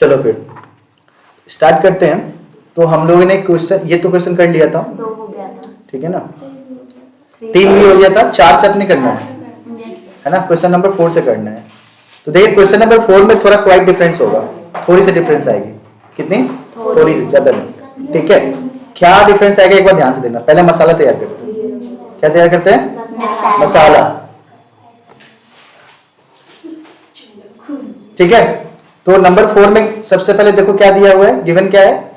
चलो फिर स्टार्ट करते हैं। तो हम लोगों ने क्वेश्चन, ये तो क्वेश्चन कर लिया था, 2 हो गया था, ठीक है ना, 3 भी हो गया था, 4 से अपने करना है ना, क्वेश्चन नंबर 4 से करना है। तो देखिए क्वेश्चन नंबर 4 में थोड़ा क्वाइट डिफरेंस होगा, थोड़ी सी डिफरेंस आएगी, कितनी, थोड़ी सी, ज्यादा नहीं, ठीक है। क्या डिफरेंस आएगा एक बार ध्यान से देखना। पहले मसाला तैयार करते हैं, क्या तैयार करते हैं, मसाला, ठीक है। तो नंबर 4 में सबसे पहले देखो क्या दिया हुआ है, गिवन क्या है,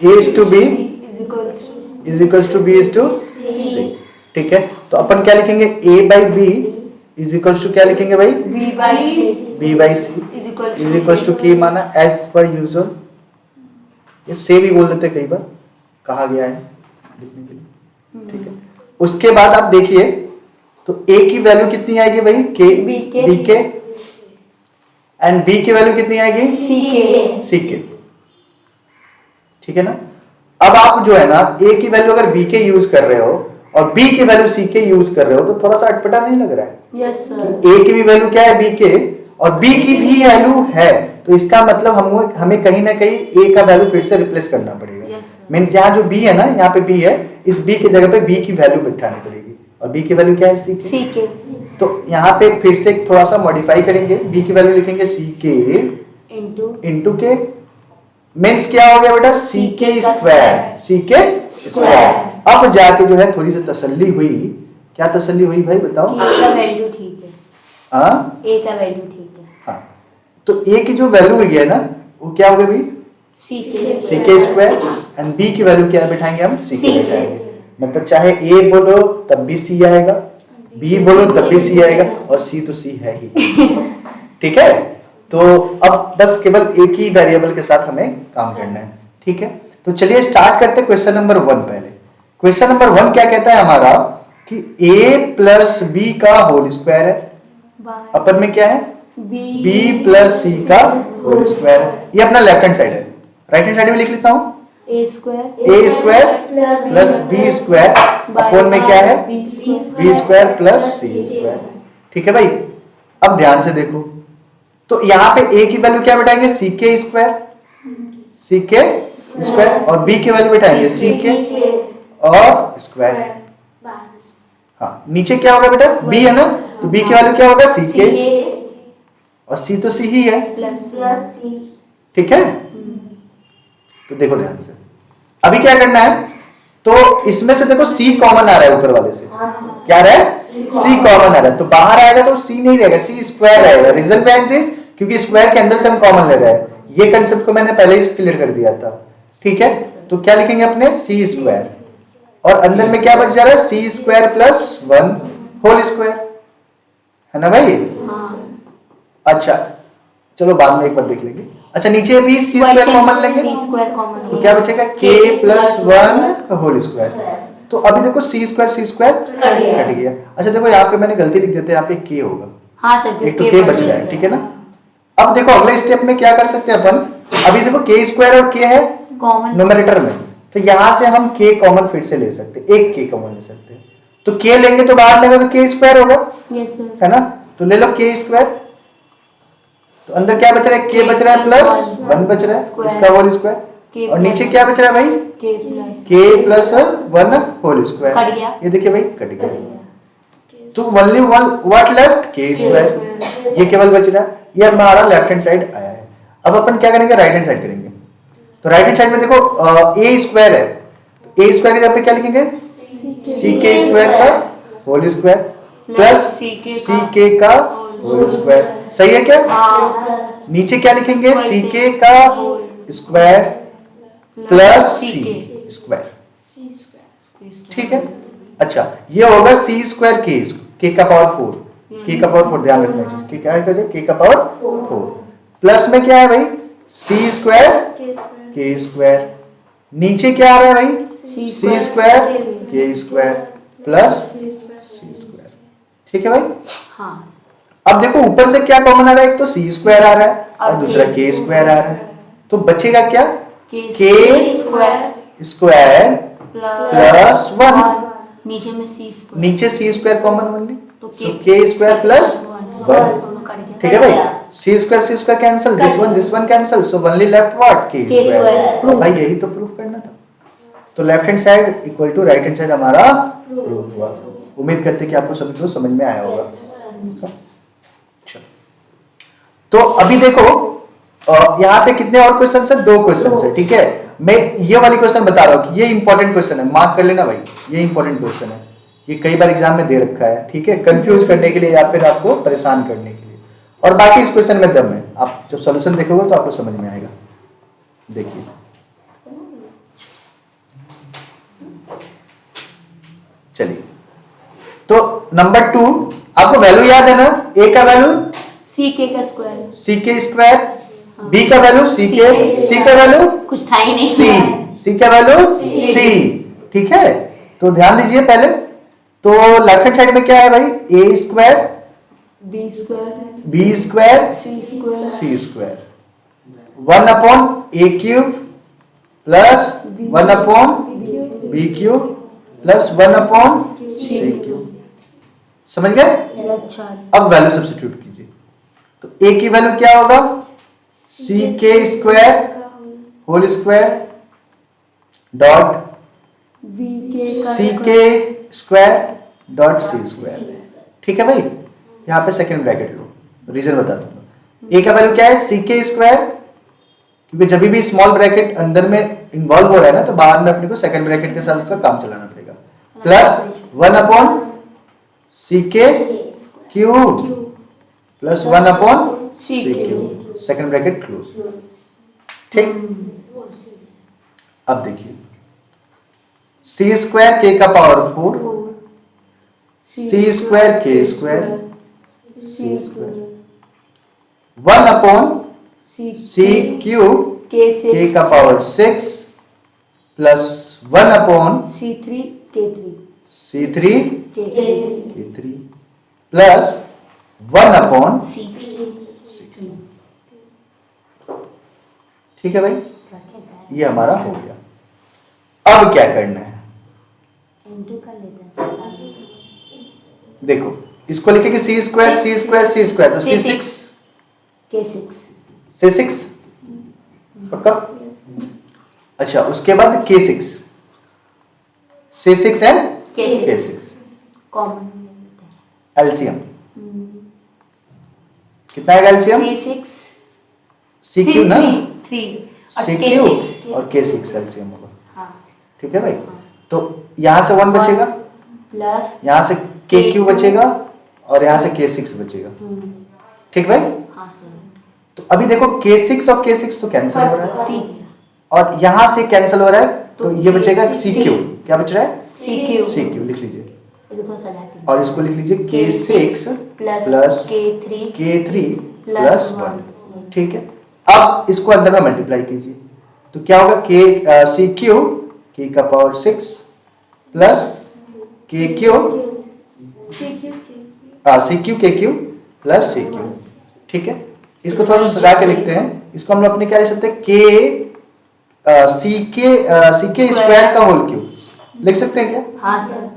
a is to b is equals to b is to c, ठीक है। तो अपन क्या लिखेंगे, a by b is equals to क्या लिखेंगे भाई, b by c is equals to k माना as per usual, ये से भी बोल देते कई बार, कहा गया है लिखने के लिए, ठीक है। उसके बाद आप देखिए तो a की वैल्यू कितनी आएगी भाई, k b के, एंड b की वैल्यू कितनी आएगी, c के, ठीक है ना। अब आप जो है ना a की वैल्यू अगर b के यूज कर रहे हो और b की वैल्यू c के यूज कर रहे हो तो थोड़ा सा अटपटा नहीं लग रहा है? Yes sir. a की भी वैल्यू क्या है b के, और b की भी वैल्यू है, तो इसका मतलब हमें कहीं ना कहीं a का वैल्यू फिर से रिप्लेस करना पड़ेगा। मीन्स यहाँ जो b है ना, यहाँ पे b है, इस b की जगह पे b की वैल्यू बिठानी पड़ेगी, और b की वैल्यू क्या है, c के। तो यहाँ पे फिर से थोड़ा सा मॉडिफाई करेंगे, b की वैल्यू लिखेंगे c के इंटू के, मीन्स क्या हो गया बेटा, c के स्क्वायर। अब जाके जो है थोड़ी सी तसल्ली हुई, क्या तसल्ली हुई भाई बताओ, a का वैल्यू ठीक है, हाँ a का वैल्यू ठीक है, हाँ, तो a की जो वैल्यू हुई है ना वो क्या हो गई भाई, c के स्क्वायर, एंड b की वैल्यू क्या बिठाएंगे हम, c के बिठाएंगे। मतलब चाहे a बोलो तब भी c आएगा, b बोलो तब भी c आएगा, और c तो c है ही, ठीक है। तो अब बस केवल एक ही वेरिएबल के साथ हमें काम करना है, ठीक है। तो चलिए स्टार्ट करते हैं क्वेश्चन नंबर 1। पहले क्वेश्चन नंबर 1 क्या कहता है हमारा कि a प्लस बी का होल स्क्वायर है, अपन में क्या है, b प्लस c का होल स्क्वायर है, ये अपना लेफ्ट हैंड साइड है। राइट हैंड साइड में लिख लेता हूं, a square plus b square upon में क्या है, b square plus c square, ठीक है भाई। अब ध्यान से देखो, तो यहाँ पे a की वैल्यू क्या बिठाएंगे, c के स्क्वायर, और b की वैल्यू बिठाएंगे c के और स्क्वायर। हाँ, नीचे क्या होगा बेटा, b है ना, तो b की वैल्यू क्या होगा, c के, और c तो c ही है, ठीक है। तो देखो ध्यान से, अभी क्या करना है, तो इसमें से देखो c कॉमन आ रहा है, ऊपर वाले से क्या आ रहा है, c कॉमन आ रहा है, तो बाहर आएगा तो c नहीं रहेगा, c स्क्वायर रहेगा। रीजन बिहाइंड दिस, क्योंकि स्क्वायर के अंदर से हम कॉमन ले रहे हैं, ये कंसेप्ट को मैंने पहले ही क्लियर कर दिया था, ठीक है। तो क्या लिखेंगे अपने, c स्क्वायर, और अंदर में क्या बच जा रहा है, c square plus 1 whole square, है ना भाई। अच्छा चलो बाद में एक बार देख लेंगे। अच्छा नीचे भी c स्क्वायर कॉमन लेंगे, तो क्या बचेगा, k प्लस 1 होल स्क्वायर। तो अभी देखो c स्क्वायर कट गया। अच्छा देखो यहाँ पे मैंने गलती लिख दिया था, यहाँ पे k होगा, हाँ सर, एक तो k बच गया है, ठीक है ना। अब देखो अगले स्टेप में क्या कर सकते हैं अपन, अभी देखो k स्क्वायर और k है कॉमन न्यूमरेटर में, तो यहाँ से हम k कॉमन फिर से ले सकते हैं, एक k कॉमन ले सकते हैं, तो k लेंगे तो बाहर लेंगे तो k स्क्वायर होगा, है ना। तो ले लो k स्क्वायर, तो अंदर क्या बच रहा है, k बच रहा है प्लस 1 बच रहा है, इसका होल स्क्वायर, और नीचे क्या बच रहा है भाई, k प्लस 1 होल स्क्वायर, ये देखिए भाई कट गया। तो only what left, k square, ये केवल बच रहा है, ये हमारा लेफ्ट हैंड साइड आया है। अब अपन क्या करेंगे, राइट हैंड साइड करेंगे। तो राइट हैंड साइड में देखो a स्क्वायर है, तो a स्क्वायर के जगह पे क्या लिखेंगे, c के स्क्वायर का होल स्क्वायर प्लस c के का होल स्क्वायर, सही है क्या। नीचे क्या लिखेंगे, c के का स्क्वायर प्लस c स्क्वायर, ठीक है। अच्छा ये होगा c स्क्वायर k का पावर 4, k का पावर 4 ध्यान रखना चाहिए, क्या है k का पावर 4, प्लस में क्या है भाई, c स्क्वायर k स्क्वायर, नीचे क्या आ रहा है भाई, c square k square plus c square, ठीक है भाई। हाँ। अब देखो ऊपर से क्या कॉमन आ रहा है, एक तो c स्क्वायर आ रहा है और दूसरा k स्क्वायर आ रहा है, तो बचेगा क्या, k स्क्वायर प्लस 1, नीचे में c स्क्वायर, नीचे c स्क्वायर कॉमन मान ली, तो k स्क्वायर प्लस 1, ठीक है भाई। C square cancel, this one cancel, so only left what? K square. भाई यही तो प्रूफ करना था। तो left hand side equal to right hand side हमारा प्रूफ हुआ। उम्मीद करते कि आपको सभी को समझ में आया होगा। तो अभी देखो यहाँ पे कितने और क्वेश्चन है? 2 क्वेश्चन है, ठीक है। मैं ये वाली क्वेश्चन बता रहा हूँ कि ये इंपॉर्टेंट क्वेश्चन है, मार्क कर लेना भाई, ये इंपॉर्टेंट क्वेश्चन है, ये कई बार एग्जाम में दे रखा है, ठीक है, कंफ्यूज करने के लिए या फिर आपको परेशान करने के लिए। और बाकी इस क्वेश्चन में दम है, आप जब सॉल्यूशन देखोगे तो आपको समझ में आएगा। देखिए चलिए, तो नंबर 2 आपको वैल्यू याद है ना? ए का वैल्यू CK का स्क्वायर, CK स्क्वायर, B का वैल्यू CK, C का वैल्यू कुछ था ही नहीं, C का वैल्यू C, ठीक है। तो ध्यान दीजिए पहले, तो लेफ्ट हैंड साइड में क्या है भाई? A square, B square, B square, C square, 1 upon A cube plus 1 upon B cube plus 1 upon C cube. समझ गए? अच्छा, अब वैल्यू सब्स्टिट्यूट कीजिए, तो A की वैल्यू क्या होगा? CK square whole square dot CK square dot C square, ठीक है भाई। यहाँ पे सेकेंड ब्रैकेट लो, रीजन बता दूंगा। A का वैल्यू क्या है? CK स्क्वायर, क्योंकि जब भी स्मॉल ब्रैकेट अंदर में इन्वॉल्व हो रहा है ना, तो बाहर में अपने को सेकेंड ब्रैकेट के साथ उसका काम चलाना पड़ेगा, plus 1 upon CK cube plus 1 upon C cube, second bracket close, ठीक। अब देखिए C स्क्वायर K का power 4, C square K square, C square 1 upon C cube K का power 6 plus 1 upon C3 K3, C3 K3 K3 plus 1 upon, C, ठीक है भाई, ये हमारा हो गया। अब क्या करना है? N2 कर लेते हैं, देखो इसको लिखेंगे C square C square C square, तो C6 K6, C6 पक्का। अच्छा, उसके बाद K6 C6 and K6 common LCM कितना है? एलसीएम CQ ना, CQ और K6 एलसीएम होगा, ठीक है भाई। तो यहाँ से 1 बचेगा, प्लस यहाँ से KQ बचेगा और यहाँ से K6 बचेगा, ठीक भाई। तो अभी देखो K6 और K6 तो कैंसिल हो रहा है और यहाँ से कैंसिल हो रहा है, तो ये बचेगा CQ। क्या बच रहा है? CQ लिख लीजिए और इसको लिख लीजिए K6 प्लस K3 प्लस 1, ठीक है। अब इसको अंदर में मल्टीप्लाई कीजिए, तो क्या होगा? CQ K का power 6 plus KQ CQ KQ plus CQ, ठीक है। इसको थोड़ा सा सजा के लिखते हैं, इसको हम लोग अपने क्या लिख सकते हैं? CK स्क्वायर का होल क्यूब लिख सकते हैं क्या? हाँ सर।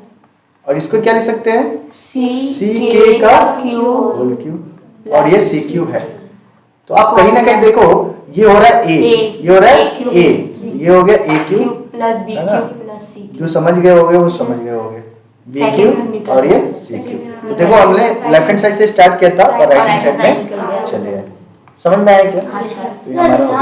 और इसको क्या लिख सकते हैं? CK का क्यूब होल क्यूब, और ये CQ है। तो आप कहीं ना कहीं देखो, ये हो रहा है A, ये हो रहा है A, ये हो गया A cube plus B cube plus C, जो समझ गए होगे वो समझ गए होगे, B क्यूब और ये C क्यूब। तो देखो हमने लेफ्ट हैंड साइड से स्टार्ट किया था और राइट हैंड साइड में चले आए। समझ में आया क्या? तो ये हमारा हो गया।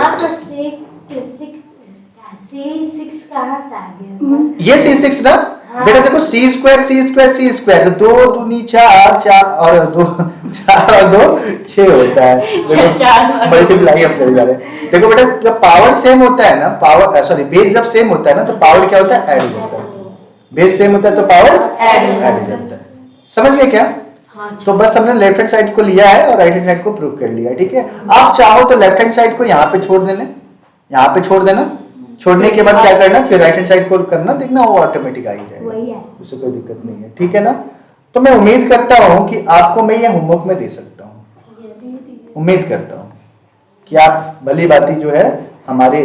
ये C6 ना बेटा, देखो C स्क्वायर तो 2 दूनी 4 और 2 4 और 2 6 होता है, मल्टीप्लाई हम कर जा रहे हैं। देखो बेटा, जब पावर सेम होता है ना, पावर सॉरी बेस जब सेम होता है ना, तो पावर क्या होता है? ऐड होता है। बेस सेम होता है तो पावर ऐड हो जाता है। समझ गए क्या? तो बस हमने लेफ्ट हैंड साइड को लिया है और राइट हैंड साइड को प्रूव कर लिया है, ठीक है। आप चाहो तो लेफ्ट हैंड साइड को यहाँ पे छोड़ देना, यहाँ पे छोड़ देना, छोड़ने के बाद क्या करना, फिर राइट हैंड साइड को करना, देखना वो ऑटोमेटिक आ ही जाएगा, उससे कोई दिक्कत नहीं है, ठीक है ना। तो मैं उम्मीद करता हूँ कि आपको मैं ये होमवर्क में दे सकता हूँ, उम्मीद करता हूँ कि आप भली बाती जो है हमारे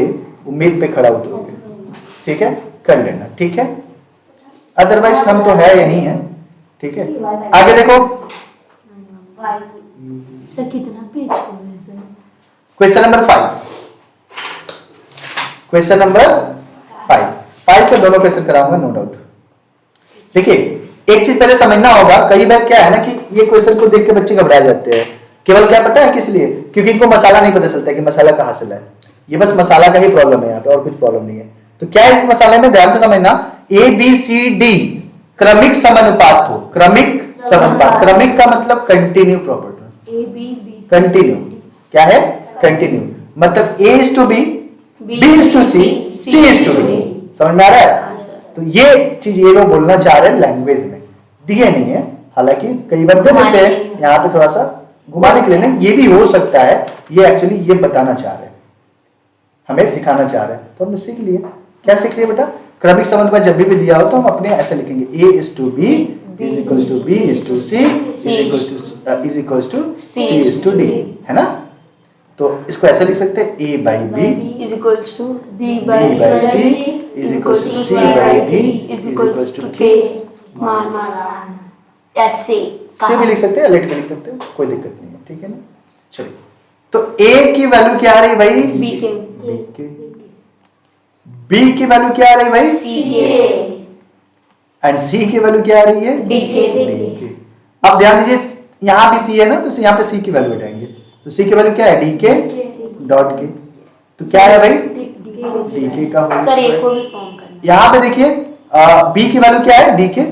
उम्मीद पे खड़ा उतरोगे, ठीक है, कर लेना, ठीक है। अदरवाइज हम तो है यही है, ठीक है। आगे देखो सर कितना पेज हो गया sir? Question number 5, question number 5 के दोनों क्वेश्चन कराऊंगा, नो डाउट। देखिए एक चीज पहले समझना होगा, कई बार क्या है ना कि ये क्वेश्चन को देख के बच्चे घबरा जाते हैं। केवल क्या पता है किस लिए? क्योंकि इनको मसाला नहीं पता चलता कि मसाला कहाँ से लाए। ये बस मसाला का ही प्रॉब्लम है यहाँ पे, और कुछ प्रॉब्लम नहीं है। तो क्या है इस मसाले में, ध्यान से समझना, ए बी सी डी क्रमिक समानुपात हो। क्रमिक समानुपात, क्रमिक का मतलब continue property. A B B continue क्या है? कंटिन्यू मतलब A is to B, B is to C, C is to D. समझ में आ रहा है? तो ये चीज ये लोग बोलना चाह रहे हैं लैंग्वेज में, दिए नहीं है। हालांकि कई बार दे देते हैं यहाँ पे थोड़ा सा घुमाने के लिए, नहीं ये भी हो सकता है। ये एक्चुअली ये बताना चाह रहे हैं, हमें सिखाना चाह रहे हैं, तो हमने सीख लिए। क्या सीख लिए बेटा? क्रमिक समानुपात जब भी दिया हो तो हम अपने ऐसे लिखेंगे, A is to B is equals to B is to C is equals to C is to D, है ना? तो इसको ऐसे लिख सकते हैं, A by B is equals to B by by C is equals to C by D is equals to के मान ऐसे से भी लिख सकते हैं, लेट के लिख सकते हो, कोई दिक्कत नहीं है, ठीक है ना? चलिए, तो ए की वैल्यू क्या आ रही है भाई? बी के बी की वैल्यू क्या आ रही है भाई? सी के एंड सी की वैल्यू क्या आ रही है? डी के। अब ध्यान दीजिए, यहाँ भी सी है ना, तो यहाँ पे सी की वैल्यू बैठाएंगे। तो सी की वैल्यू क्या है? डी के डॉट के। तो क्या है भाई? डी के का होल सर एक को भी फॉर्म करना। यहाँ पे देखिए बी की वैल्यू क्या है? डी के।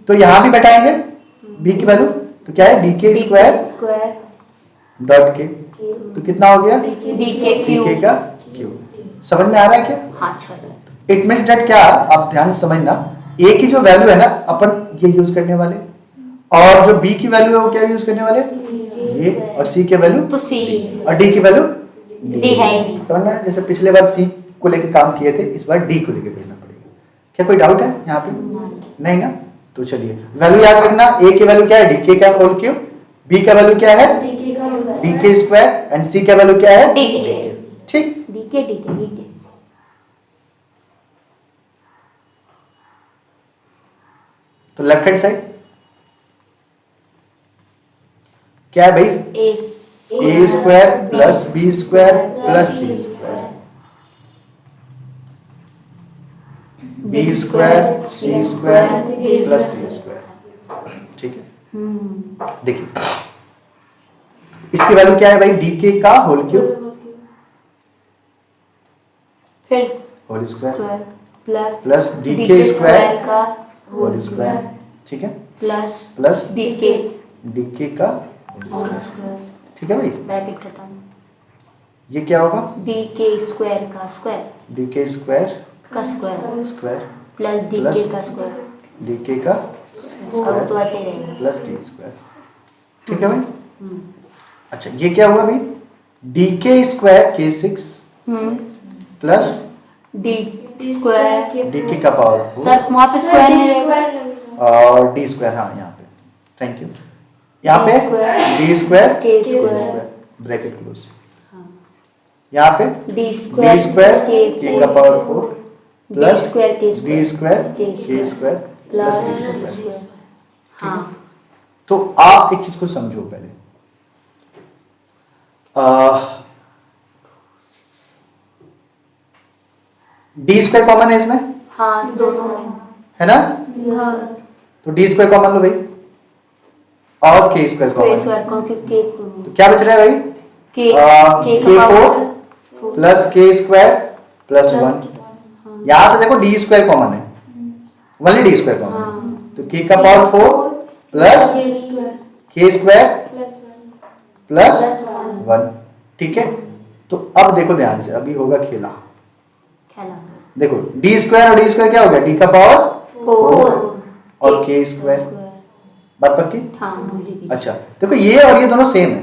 तो यहाँ भी बैठाएंगे बी की वैल्यू, तो क्या है? डी के स्क्वायर डॉट के। तो कितना हो गया? डी के डी का क्यूब। समझ में आ रहा है क्या? हाँ सर। इट मीन्स दैट क्या, आप ध्यान से समझना, ए की जो वैल्यू है ना अपन ये यूज करने वाले, और जो बी की वैल्यू है वो क्या यूज करने वाले? ये। और सी की वैल्यू तो सी और डी की वैल्यू डी है ही नहीं। समझ में आया? जैसे पिछले बार सी को लेकर काम किए थे, इस बार डी को लेकर करना पड़ेगा। क्या कोई डाउट है यहाँ पे? नहीं ना? तो चलिए वैल्यू याद रखना, ए की वैल्यू क्या है? डी के का होल क्यूब। बी का वैल्यू क्या है? डी के स्क्वायर। एंड सी का वैल्यू क्या है? डी के। ठीक। डी के डी के डी के। तो लेफ्ट हैंड साइड क्या है भाई? A square plus B square plus C square, B square C square plus D square. ठीक है, देखिए इसकी वैल्यू क्या है भाई? डी के का होल क्यूब फिर होल स्क्वायर प्लस डी के स्क्वायर का होल स्क्वायर। ठीक है, प्लस डी के का होल स्क्वायर। ठीक है भाई, ब्रैकेट खत्म। ये क्या होगा? डी के स्क्वायर का स्क्वायर डी के स्क्वायर का स्क्वायर स्क्वायर प्लस डी के का स्क्वायर, डी के का और तो ऐसे ही रहेगा प्लस डी स्क्वायर। ठीक है भाई। अच्छा ये क्या हुआ भाई? डी के स्क्वायर के 6 प्लस डी स्क्वायर डी के का पावर 4 सर वहाँ पे स्क्वायर नहीं रहेगा और डी स्क्वायर, हाँ यहाँ पे, थैंक यू, यहाँ पे डी स्क्वायर के स्क्वायर ब्रैकेट क्लोज, यहाँ पे डी डी स्क्वायर स्क्वायर के का पावर 4 प्लस डी स्क्वायर के डी स्क्वायर के के square plus D square. Square. हाँ तो आप एक चीज को समझो पहले, डी स्क्वायर कॉमन है इसमें, हाँ दोनों में है ना? तो डी स्क्वायर कॉमन लो भाई, और के स्क्वायर कॉमन, स्क्वायर कौन के तो क्या बच रहा है भाई? के के 4 प्लस के स्क्वायर प्लस 1। यहां से देखो डी स्क्वायर कॉमन है, ओनली डी स्क्वायर कॉमन, तो के का पावर 4 प्लस के स्क्वायर प्लस 1। ठीक है, तो अब देखो ध्यान से, अभी होगा खेला। देखो डी स्क्वायर और डी स्क्वायर क्या हो गया? डी का पावर 4 और के स्क्वायर, बात पक्की? अच्छा देखो ये और ये दोनों सेम है,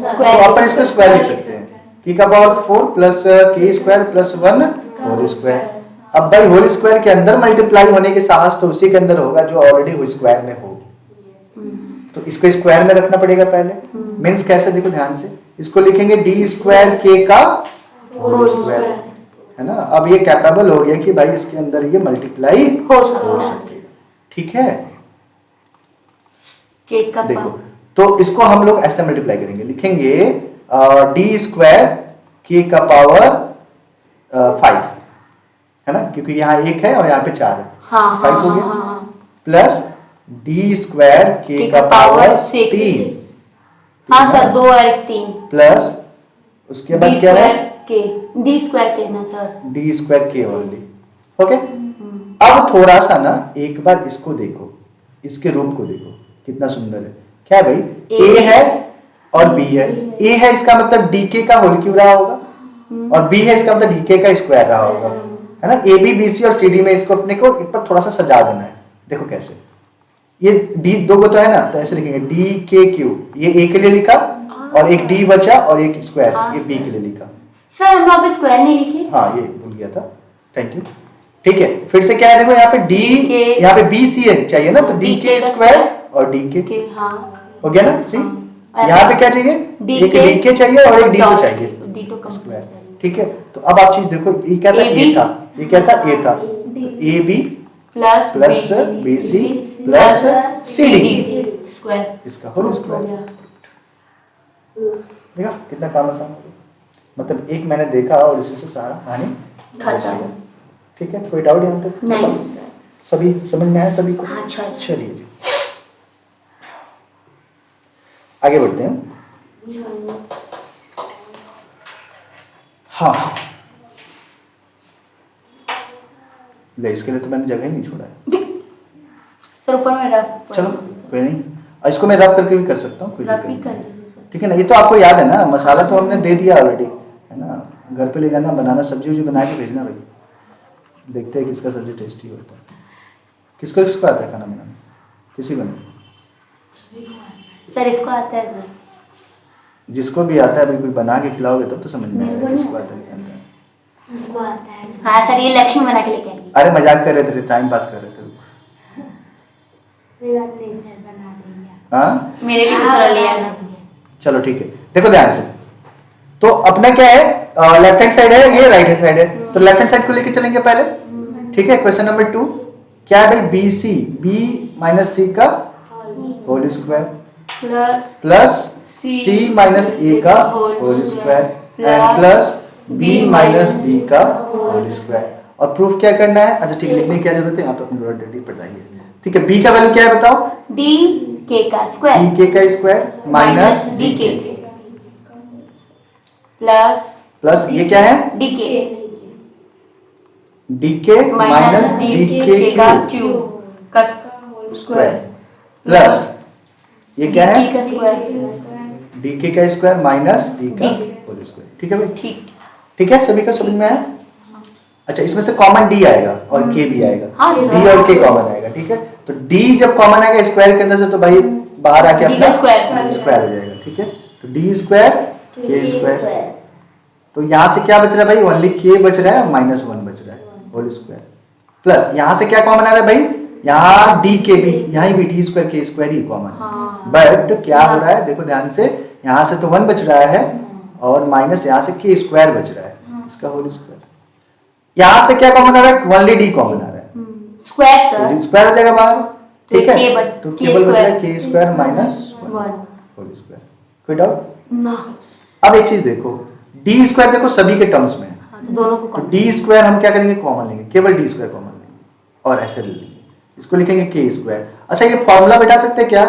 तो अपन इसको स्क्वायर लिख सकते हैं, के का पावर 4 प्लस के स्क्वायर प्लस 1 होल स्क्वायर। अब भाई होल स्क्वायर के अंदर मल्टीप्लाई होने के साहस तो उसी के अंदर होगा जो ऑलरेडी होल स्क्वायर में हो, तो इसको स्क्वायर में रखना पड़ेगा पहले। मीन्स कैसे? देखो ध्यान से, इसको लिखेंगे डी स्क्वायर के का होल स्क्वायर, है ना? अब ये कैपेबल हो गया कि भाई इसके अंदर ये मल्टीप्लाई हो सके। ठीक है, केक का देखो तो इसको हम लोग ऐसे मल्टीप्लाई करेंगे, लिखेंगे डी स्क्वायर के का पावर 5, है ना, क्योंकि यहाँ 1 है और यहाँ पे 4 है, 5 हो गया, प्लस डी स्क्वायर के का पावर 3, हाँ सर, 2 और 1 3, प्लस उसके बाद क्या है डी स्क्वायर के ना सर, डी स्क्वायर के ओनली। ओके, अब थोड़ा सा ना एक बार इसको देखो, इसके रूप को देखो कितना सुंदर है। क्या है भाई, ए है और बी है। ए है इसका मतलब डीके का होल क्यूब रहा होगा, और बी है इसका मतलब डीके का स्क्वायर रहा होगा, है ना। ए बी बी सी और सी डी में इसको अपने को एक बार थोड़ा सा सजा देना है। देखो कैसे, ये डी दो को तो है ना, तो ऐसे लिखेंगे डी के क्यूब, ये ए के लिए लिखा, और एक डी बचा और एक स्क्वायर ये बी के लिए लिखा। सर हम वहाँ पे स्क्वायर नहीं लिखे। हाँ ये भूल गया था, थैंक यू। ठीक है, फिर से क्या है, देखो यहाँ पे डी, यहाँ पे बी सी है चाहिए ना, तो डी के स्क्वायर और डी के, हाँ हो गया ना। सी यहाँ पे क्या चाहिए, एक डी के चाहिए और एक डी को चाहिए स्क्वायर। ठीक है, तो अब आप चीज देखो, ये क्या था, ए था, ये क्या था, ए था, A B plus B C plus C D square, इसका होल स्क्वायर। देखा कितना काम आसान हो गया, मतलब एक मैंने देखा और इसी से सारा कहानी खत्म। ठीक है, कोई डाउट यहाँ पे? नहीं सर, सभी समझ में आया सभी को? हाँ, चलिए जी आगे बढ़ते हैं। हाँ ले, इसके लिए तो मैंने जगह ही नहीं छोड़ा है। सर ऊपर में रख, चलो कोई नहीं, इसको मैं रब करके भी कर सकता हूँ, कोई रख दिक्कत भी नहीं। कर दीजिए सर। ठीक है ना, ये तो आपको याद है ना, मसाला तो हमने दे दिया ऑलरेडी, है ना। घर पे ले जाना, बनाना, सब्जी वब्जी बना के भेजना भाई, देखते हैं किसका सब्जी टेस्टी होता है। किसको किसको आता है खाना बनाना, किसी को नहीं? सर इसको आता है सर, जिसको भी आता है भाई, कोई बना के खिलाओगे तब तो समझ में आएगा किसको आता है नहीं आता है। हाँ सर, ये लक्ष्मी बना के लेके आएंगे। अरे मजाक कर रहे थे, टाइम पास कर रहे थे। हाँ मेरे लिए थोड़ा ले आना। चलो ठीक है, देखो ध्यान से, तो अपना क्या है, लेफ्ट हैंड साइड है, ये राइट हैंड साइड है, तो लेफ्ट हैंड साइड को लेके चलेंगे पहले। ठीक है, क्वेश्चन नंबर 2 क्या है भाई, B C, B minus C का whole square plus C minus A का whole square and plus B minus D का होल स्क्वायर। और प्रूफ क्या करना है, अच्छा ठीक है, लिखने की क्या जरूरत है, यहाँ पे अपन ऑलरेडी पढ़ाएंगे। ठीक है, बी का वैल्यू क्या है बताओ, डी के का स्क्वायर, डी के का स्क्वायर माइनस डी के प्लस ये क्या है, डी के डी के माइनस डी के का क्यूब का स्क्वायर प्लस ये क्या है, डी का स्क्वायर, डी के का स्क्वायर माइनस डी का होल स्क्वायर। ठीक है भाई, ठीक। ठीक है, सभी का समझ में आया। अच्छा, इसमें से कॉमन डी आएगा और के भी आएगा, हाँ, डी और के कॉमन आएगा। ठीक है, तो डी जब कॉमन आएगा स्क्वायर के अंदर से, तो भाई बाहर आके अपना स्क्वायर हो जाएगा। ठीक है, तो डी स्क्वायर के स्क्वायर, तो यहाँ से क्या बच रहा है भाई, ओनली के बच रहा है, माइनस 1 बच रहा है होल स्क्वायर, प्लस यहाँ से क्या कॉमन आ रहा है भाई, यहाँ डी के भी, यहाँ भी डी स्क्वायर के स्क्वायर ही कॉमन है। बट क्या हो रहा है, देखो ध्यान से, यहाँ से तो 1 बच रहा है और माइनस यहाँ से के स्क्वायर बच रहा है, इसका होल स्क्वायर। यहाँ से क्या कॉमन आ रहा है, ओनली डी कॉमन आ रहा है, स्क्वायर सर, स्क्वायर हो जाएगा बाहर। ठीक है, तो केवल बच रहा है के स्क्वायर माइनस 1 होल स्क्वायर। कोई डाउट ना? अब एक चीज देखो, डी स्क्वायर देखो सभी के टर्म्स में है, तो दोनों को तो डी स्क्वायर हम क्या करेंगे, कॉमन लेंगे, केवल डी स्क्वायर कॉमन लेंगे और ऐसे ले लेंगे, इसको लिखेंगे के स्क्वायर। अच्छा, ये फॉर्मूला बैठा सकते हैं क्या,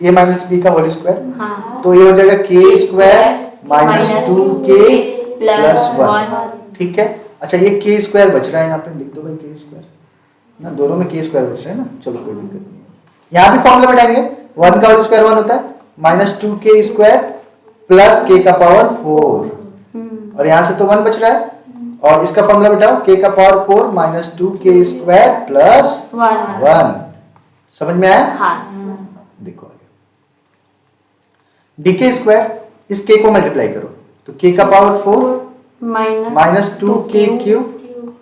ए माइनस बी का होल स्क्वायर, हाँ, तो ये हो जाएगा के स्क्वायर माइनस 2k प्लस 1। ठीक है, अच्छा ये के स्क्वायर बच रहा है, यहाँ पे लिख दो भाई के स्क्वायर ना, दोनों में के स्क्वायर बच रहा है ना, चलो कोई दिक्कत नहीं है। यहाँ भी फॉर्मूला बैठाएंगे, 1 का होल स्क्वायर 1 होता है, minus 2k square plus k का पावर 4, और यहाँ से तो 1 बच रहा है, और इसका फॉर्मूला बैठाओ, k का power 4 minus 2k square plus 1। समझ में आया? हाँ। देखो डी के स्क्वायर, इस k को मल्टीप्लाई करो, तो k का power 4 minus 2k cube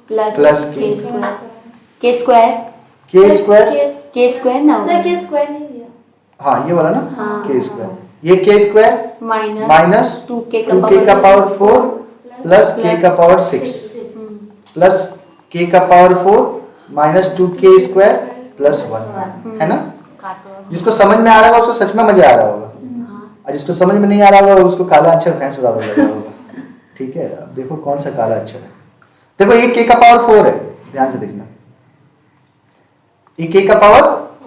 plus के स्क्वायर, के स्क्वायर, के स्क्वायर, के स्क्वायर ना सर के स्क्वायर नहीं दिया। हाँ ये वाला ना, हाँ, के स्क्वायर, ये के स्क्वायर माइनस 2k 2k का पावर 4 प्लस k का पावर 6 प्लस k का power 4 minus 2k square plus 1, है ना। जिसको समझ में आ रहा होगा उसको सच में मजा आ रहा होगा, और जिसको समझ में नहीं आ रहा होगा उसको काला अक्षर भैंस बराबर लग रहा होगा। ठीक है, अब देखो कौन सा काला अक्षर है। देखो ये k का पावर 4 है, ध्यान से देखना, ये k का पावर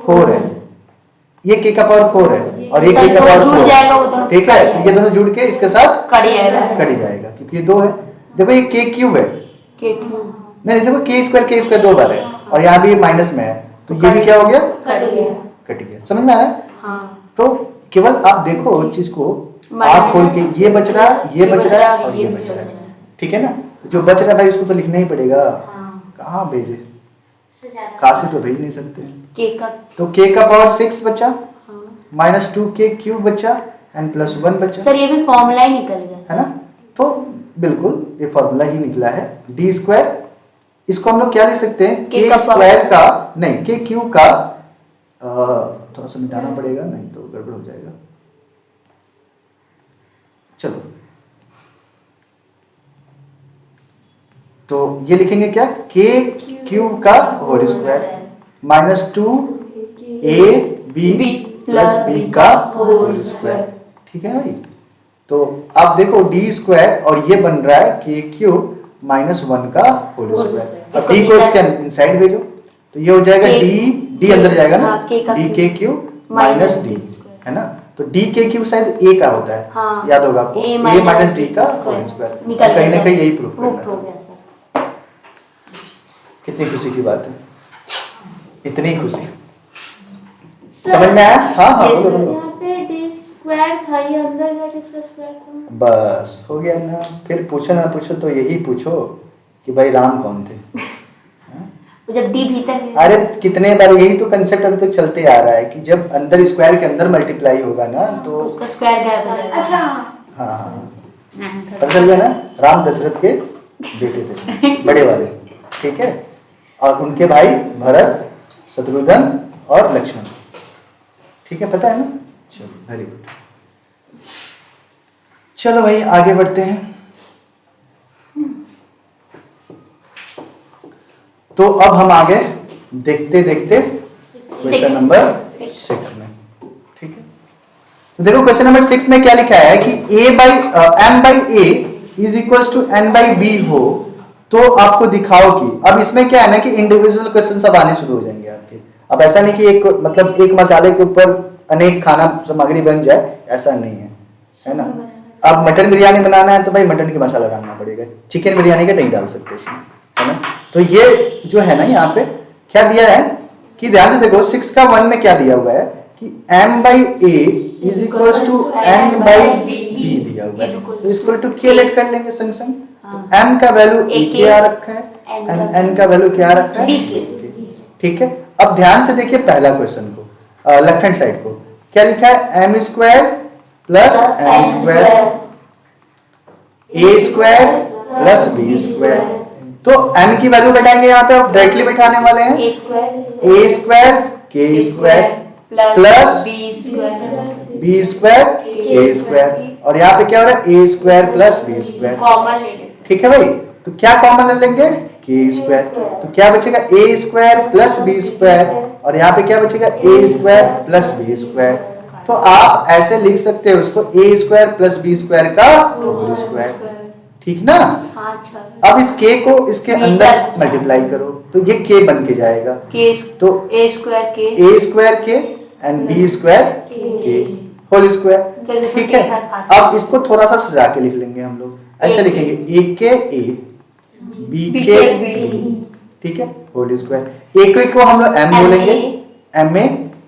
4 है, ये k का पावर 4 है और ये k का पावर 4, ठीक है। तो ये दोनों जुड़ के इसके साथ कट जाएगा क्योंकि ये 2 है। देखो ये k क्यूब है, नहीं देखो k स्क्वायर 2 बार है और यहाँ भी माइनस में है, तो ये भी क्या हो गया, कट गया। समझ में आ रहा है? तो केवल आप देखो चीज को आँख खोल के, ये बच रहा है, ये बच रहा है और ये बच रहा है, ठीक है ना। जो बच रहा है भाई उसको तो लिखना ही पड़ेगा, कहाँ भेजे, खांसी तो भेज नहीं सकते। तो k का पावर 6 बचा, माइनस 2k क्यूब बचा एंड प्लस 1 बचा। सर ये भी फॉर्मूला ही निकल गया है ना। तो बिल्कुल ये फॉर्मूला ही निकला है डी स्क्वायर। इसको हम लोग क्या लिख सकते हैं, k स्क्वायर का, नहीं k क्यूब का, थोड़ा सा मिटाना पड़ेगा नहीं तो गड़बड़ हो जाएगा। चलो तो ये लिखेंगे क्या, k क्यूब का whole square minus 2ab plus b का होल स्क्वायर, ठीक है भाई। तो आप देखो डी स्क्वायर और ये बन रहा है k क्यूब माइनस 1 का होल स्क्वायर। अब d को इसके इनसाइड भेजो तो ये हो जाएगा d अंदर जाएगा ना, डी के क्यूब माइनस डी, है ना। तो डी के क्यूब शायद a का होता है, याद होगा आपको, a माइनस डी का होल स्क्वायर। कहीं ना कहीं यही प्रूफ हो गया। कितनी खुशी की बात है, इतनी खुशी, समझ में आया? हाँ बोलो बोलो। यहाँ पे डी स्क्वायर था, ये अंदर जाके इसका स्क्वायर था, बस हो गया ना। फिर पूछो ना पूछो तो यही पूछो कि भाई राम कौन थे। जब डी भीतर, अरे कितने बार यही तो कंसेप्ट अभी तक चलते आ रहा है कि जब अंदर स्क्वायर के अंदर मल्टीप्लाई होगा ना तो उसका स्क्वायर गायब हो जाएगा। अच्छा हाँ पता चल गया ना। राम दशरथ के बेटे थे, बड़े वाले, ठीक है, और उनके भाई भरत, शत्रुघ्न और लक्ष्मण, ठीक है, पता है ना। चलो वेरी गुड। चलो भाई आगे बढ़ते हैं। तो अब हम आगे देखते देखते क्वेश्चन नंबर 6 में, ठीक है। तो देखो क्वेश्चन नंबर 6 में क्या लिखा है कि m by a is equal to n by b हो तो आपको दिखाओ कि, अब इसमें क्या है ना कि इंडिविजुअल क्वेश्चन सब आने शुरू हो जाएंगे आपके। अब ऐसा नहीं कि एक मतलब एक मसाले के ऊपर अनेक खाना सामग्री बन जाए, ऐसा नहीं है ना। अब मटन बिरयानी बनाना है तो भाई मटन का मसाला डालना पड़ेगा, चिकन बिरयानी का नहीं डाल सकते इसमें, है ना। तो ये जो है ना यहाँ पे क्या दिया है कि ध्यान से देखो 6 का 1 में क्या दिया हुआ है कि m by a is equal to n by b दिया हुआ है, तो इसको टू k लेट कर लेंगे संग संग। तो m का वैल्यू a क्या रखा है, n का वैल्यू क्या रखा है, ठीक है। अब ध्यान से देखिए पहला क्वेश्चन को, लेफ्ट हैंड साइड को क्या लिखा है, m square plus n square a square plus b square. तो m की वैल्यू बैठाएंगे यहाँ पे, आप डायरेक्टली बैठाने वाले हैं a square k square plus b square k square, और यहाँ पे क्या हो रहा है a square plus b square, ठीक है भाई। तो क्या कॉमन ले लेंगे, k स्क्वायर, तो क्या बचेगा a square plus b square, और यहाँ पे क्या बचेगा a square plus b square. तो आप ऐसे लिख सकते हो उसको a square plus b square का होल स्क्वायर, ठीक ना। अब इस k को इसके अंदर मल्टीप्लाई करो तो ये k बन के जाएगा, तो a square k and b square k whole square, ठीक है। अब इसको थोड़ा सा सजा के लिख लेंगे हम लोग, ऐसे लिखेंगे a k a b k b, ठीक है, होल स्क्वायर। a को हम लोग m बोलेंगे m a,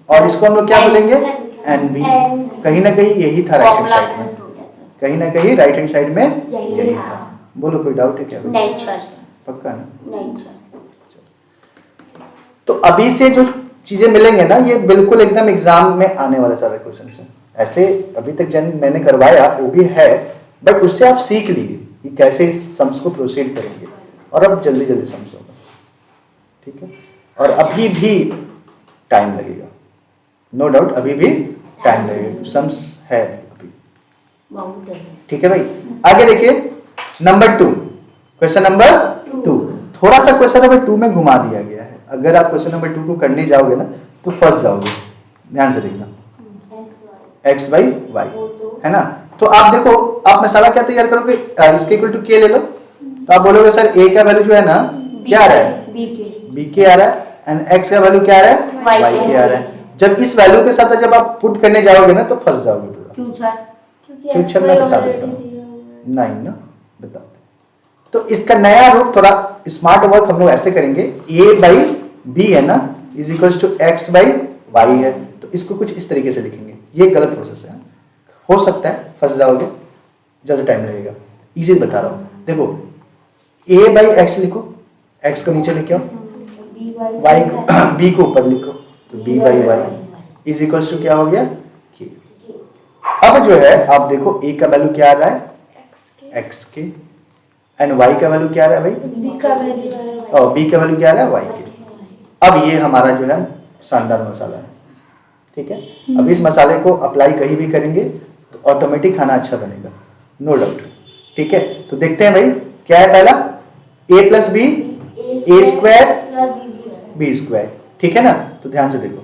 और इसको हम लोग क्या बोलेंगे n b। कहीं ना कहीं यही था राइट हैंड साइड में, कहीं ना कहीं राइट हैंड साइड में यही था। बोलो कोई डाउट है क्या? नहीं सर, पक्का ना? नहीं सर। तो अभी से जो चीजें मिलेंगे ना ये बिल्कुल एकदम एग्जाम में आने वाले सारे क्वेश्चन हैं। ऐसे अभी तक जन मैंने करवाया वो भी है, बट उससे आप सीख लीजिए कि कैसे इस सम्स को प्रोसीड करेंगे, और अब जल्दी जल्दी सम्स होगा, ठीक है। और अभी भी टाइम लगेगा, नो डाउट अभी भी टाइम लगेगा, सम्स है अभी, ठीक है भाई। आगे देखिए नंबर 2, क्वेश्चन नंबर 2, थोड़ा सा क्वेश्चन नंबर 2 में घुमा दिया गया है। अगर आप क्वेश्चन नंबर 2 को करने जाओगे ना तो फंस जाओगे, ध्यान से देखना, एक्स बाई वाई, है ना। तो आप देखो, आप मसाला क्या तैयार करोगे, इसके इक्वल टू के ले लो, तो आप बोलोगे सर ए का वैल्यू जो है ना क्या आ रहा है, बी के आ रहा है, एंड एक्स का वैल्यू क्या आ रहा है, वाई के आ रहा है। जब इस वैल्यू के साथ जब आप पुट करने जाओगे ना तो फंस जाओगे पूरा। क्यों सर? क्योंकि फ्यूचर में बता देता हूँ, नहीं ना बता। तो इसका नया रूप थोड़ा स्मार्ट वर्क हम लोग ऐसे करेंगे, ए बाई बी है ना is equal to X by Y है, तो इसको कुछ इस तरीके से लिखेंगे। ये गलत प्रोसेस है, हो सकता है फंस जाओगे, ज़्यादा टाइम लगेगा, इजी बता रहा हूँ। देखो ए बाई एक्स लिखो, एक्स को नीचे लिखो, वाई को बी को ऊपर लिखो, तो B by Y is equal to क्या हो गया, के। अब जो है आप देखो ए का वैल्यू क्या आ रहा है, एक्स के, एंड वाई का वैल्यू क्या आ रहा है भाई, बी का वैल्यू और बी का वैल्यू क्या आ रहा है, वाई के। अब ये हमारा जो है शानदार मसाला है, ठीक है। अब इस मसाले को अप्लाई कहीं भी करेंगे तो ऑटोमेटिक खाना अच्छा बनेगा, नो डाउट, ठीक है। तो देखते हैं भाई क्या है, पहला ए plus b, a square B square, ठीक है ना। तो ध्यान से देखो,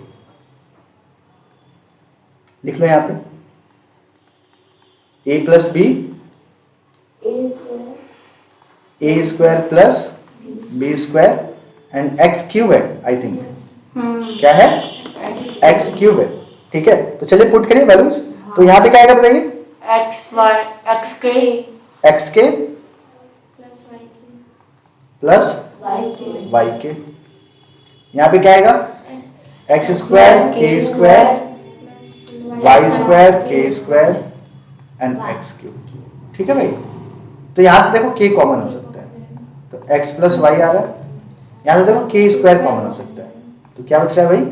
लिख लो यहाँ पे a plus b, a square plus B square, and x cube है आई थिंक, क्या है, एक्स क्यूब है, ठीक है। तो चलिए पुट करिए वैल्यूज, तो यहाँ पे क्या आएगा बताइए, एक्स के प्लस वाई के, यहाँ पे क्या आएगा, एक्स स्क्वायर के स्क्वायर वाई स्क्वायर के स्क्वायर एंड एक्स क्यूब, ठीक है भाई। तो यहाँ से देखो के कॉमन हो सकता है, तो एक्स प्लस वाई आ रहा है, यहाँ से देखो के स्क्वायर कॉमन हो सकता है, तो क्या बच रहा है भाई,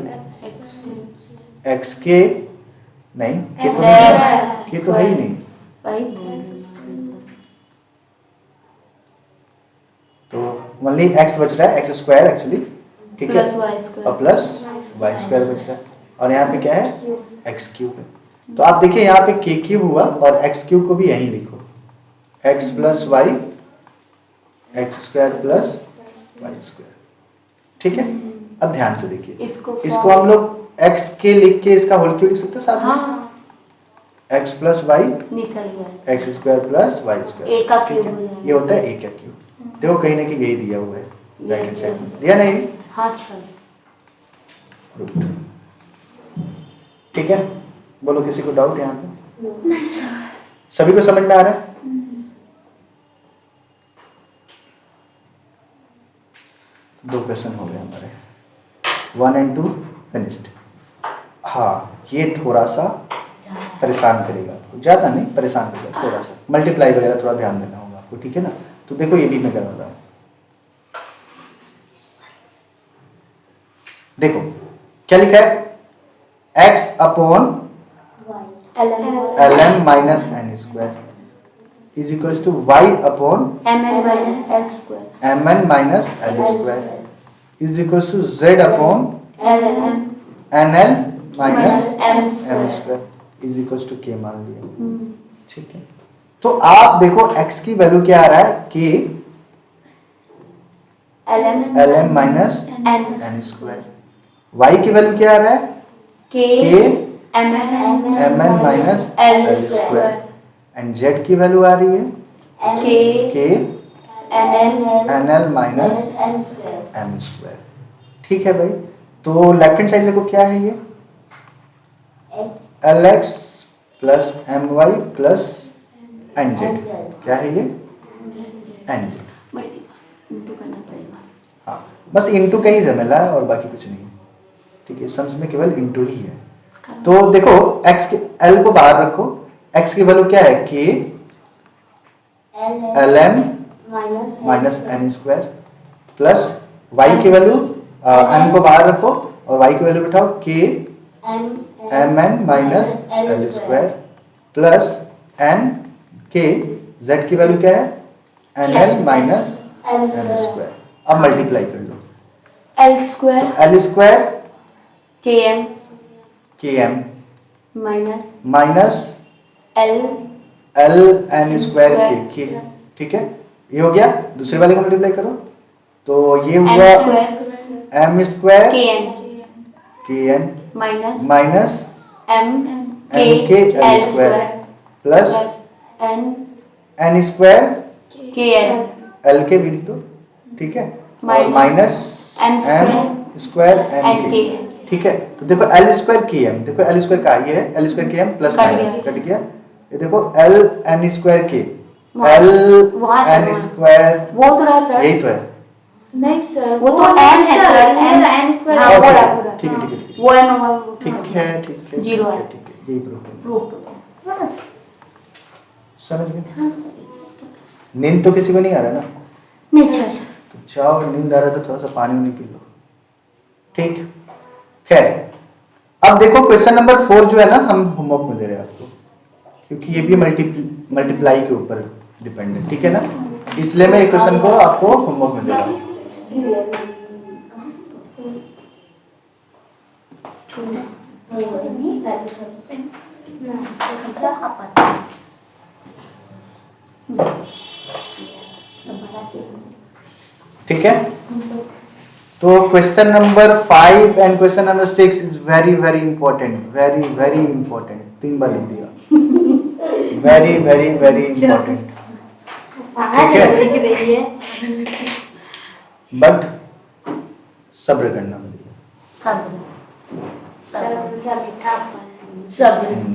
एक्स के नहीं, के तो है ही नहीं, तो ओनली एक्स बच रहा है, एक्स स्क्वायर एक्चुअली, ठीक है, और प्लस वाई स्क्वायर बच रहा है, और यहाँ पे क्या है, एक्स क्यूब है। तो आप देखिए यहाँ पे के क्यूब हुआ और एक्स क्यूब को भी यहीं लिखो, X plus Y X square plus Y square, ठीक है। अब ध्यान से देखिए, इसको हम लोग एक्स के लिख के इसका होल क्यूब लिख सकते हैं साथ में, X plus Y X square plus Y square, ठीक है, ये होता है ए का क्यूब। देखो कहीं ना कहीं यही दिया हुआ है, ब्रैकेट साइड में दिया नहीं, हाँ ठीक है। बोलो किसी को डाउट यहाँ पे, सभी को समझ में आ रहा है, दो क्वेश्चन हो गए हमारे, 1 and 2 फिनिश्ड। हाँ ये थोड़ा सा परेशान करेगा आपको, ज़्यादा नहीं परेशान करेगा, थोड़ा सा मल्टीप्लाई वगैरह थोड़ा ध्यान देना होगा आपको, ठीक है ना। तो देखो ये भी मैं करवा रहा हूँ, देखो क्या लिखा है, x upon lm minus N square is equal to Y upon mn minus L square is equal to z upon nl minus m square is equal to k मान लिया, ठीक है। तो आप देखो x की वैल्यू क्या आ रहा है, k lm minus N square, y की वैल्यू क्या आ रहा है, k mn minus L square, and z की वैल्यू आ रही है k nl minus m square, ठीक है भाई। तो लेफ्ट हैंड साइड देखो क्या है, ये lx plus my plus nz, क्या है ये, nz, हाँ बस इंटू का ही झमेला है और बाकी कुछ नहीं, ठीक है, सम्स में केवल इंटू ही है। तो देखो x के l को बाहर रखो, x की वैल्यू क्या है, k lm minus N square plus y की वैल्यू m को बाहर रखो और y की वैल्यू बिठाओ, k mn minus L square plus n k, z की वैल्यू क्या है, nl माइनस एम स्क्वायर। अब मल्टीप्लाई कर लो, l square km minus l n square k, ठीक है, ये हो गया। दूसरे वाले को मल्टीप्लाई करो, तो ये हुआ m square kn minus minus m m k l square plus n n square k l l के भी लिख दो, ठीक है, Minus minus m square n n k। k, ठीक है। तो देखो l स्क्वायर के एम, देखो l स्क्वायर का ये है l स्क्वायर के एम प्लस कट माइनस गया। कट गया, ये देखो l n स्क्वायर के वहाँ- l वहाँ से n वहाँ। स्क्वायर, वो तो रहा सर, यही तो है। नहीं सर, वो तो n है सर, n स्क्वायर। हाँ, ओके, वो रहा पूरा। ठीक है ठीक है ठीक है वो m होगा वो ठीक है ठीक है जीरो ठीक है। ठीक है, यही प्रूफ है। प्रूफ बस। समझ गए? नींद तो किसी को नहीं आ रहा ना, नहीं अच्छा अच्छा। तो जाओ, नींद आ रहा है तो थोड़ा सा पानी नहीं पी लो, ठीक। खैर, अब देखो क्वेश्चन नंबर 4 जो है ना, हम होमवर्क में दे रहे हैं आपको, क्योंकि ये भी मल्टीप्लाई के ऊपर डिपेंड है, ठीक है ना, इसलिए मैं ये क्वेश्चन को आपको होमवर्क में दे रहा हूँ। ठीक है, तो question number 5 and question number 6 is very very important, very very important, 3 बार लिख दिया, वेरी वेरी वेरी इंपॉर्टेंट, ठीक है, बट सब्र करना पड़ेगा,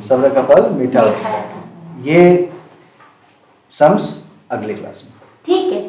सब्र का फल मीठा होता है। ये सम्स अगले क्लास में। ठीक है।